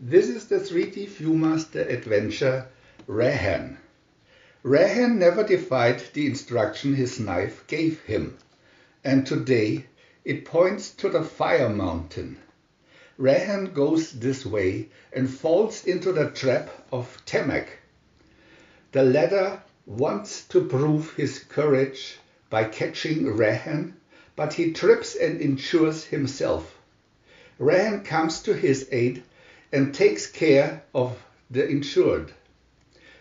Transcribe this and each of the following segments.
This is the 3D VIEW-MASTER adventure Rahan. Rahan never defied the instruction his knife gave him, and today it points to the fire mountain. Rahan goes this way and falls into the trap of Temek. The latter wants to prove his courage by catching Rahan, but he trips and injures himself. Rahan comes to his aid and takes care of the injured.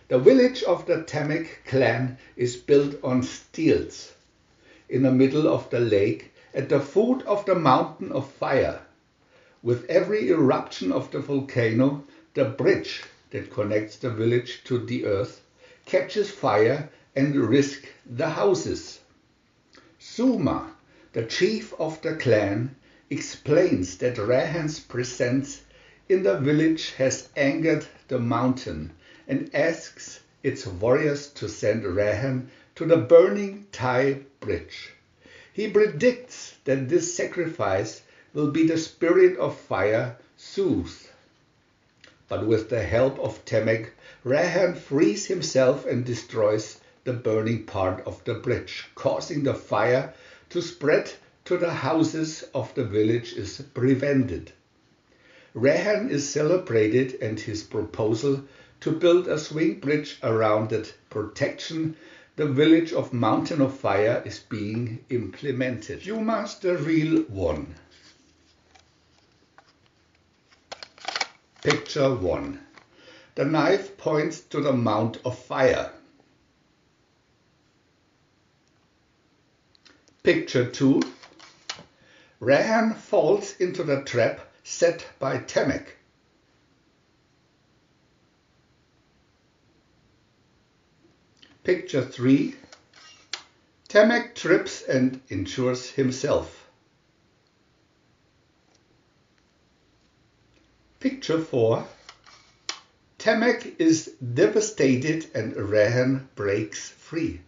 The village of the Temek clan is built on stilts in the middle of the lake at the foot of the mountain of fire. With every eruption of the volcano, the bridge that connects the village to the earth catches fire and risks the houses. Suma, the chief of the clan, explains that Rahan's presence in the village has angered the mountain and asks its warriors to send Rahan to the burning Thai bridge. He predicts that this sacrifice will be the spirit of fire soothed. But with the help of Temek, Rahan frees himself and destroys the burning part of the bridge, causing the fire to spread to the houses of the village is prevented. Rahan is celebrated and his proposal to build a swing bridge around that protection the village of Mountain of Fire is being implemented. VIEW-MASTER Reel 1. Picture 1. The knife points to the Mount of Fire. Picture 2. Rahan falls into the trap set by Temek. Picture 3. Temek trips and injures himself. Picture 4. Temek is devastated and Rahan breaks free.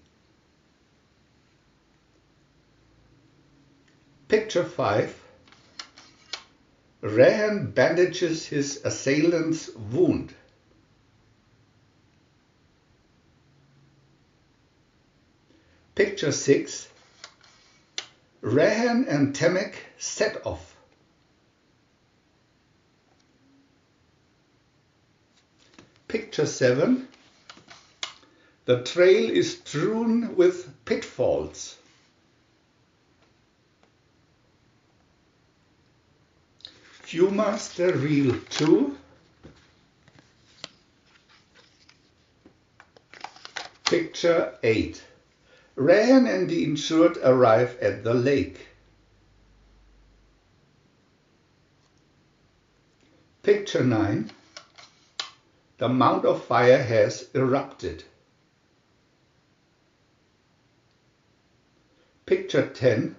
Picture 5. Rahan bandages his assailant's wound. Picture 6. Rahan and Temek set off. Picture 7. The trail is strewn with pitfalls. VIEW-MASTER Reel 2. Picture 8. Rahan and the injured arrive at the lake. Picture 9. The Mount of Fire has erupted. Picture 10.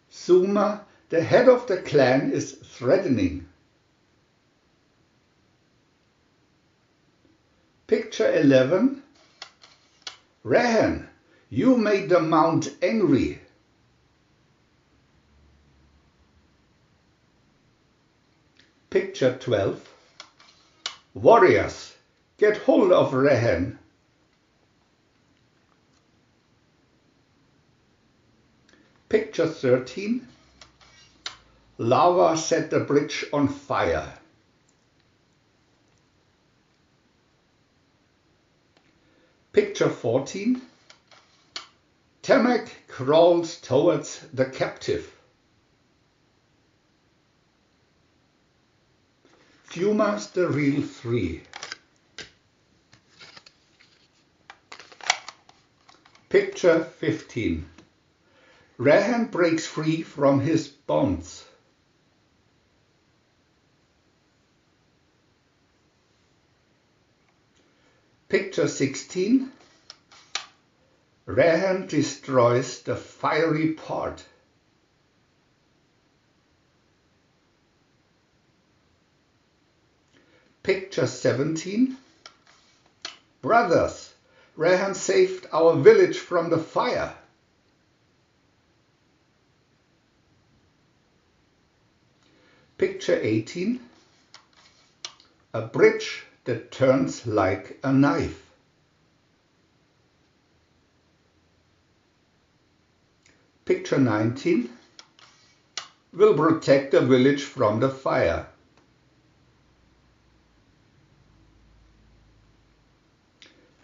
Suma, the head of the clan, is threatening. Picture 11. Rahan, you made the mount angry. Picture 12. Warriors, get hold of Rahan. Picture 13. Lava set the bridge on fire. Picture 14. Temek crawls towards the captive. VIEW-MASTER Reel 3. Picture 15. Rahan breaks free from his bonds. Picture 16. Rahan destroys the fiery part. Picture 17. Brothers, Rahan saved our village from the fire. Picture 18. a bridge that turns like a knife. Picture 19 will protect the village from the fire.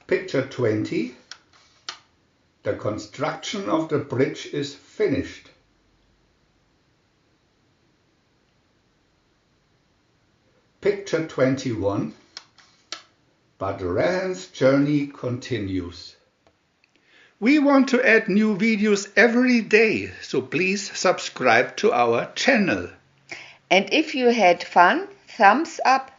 Picture 20, the construction of the bridge is finished. Picture 21, but Rahan's journey continues. We want to add new videos every day, so please subscribe to our channel. And if you had fun, thumbs up.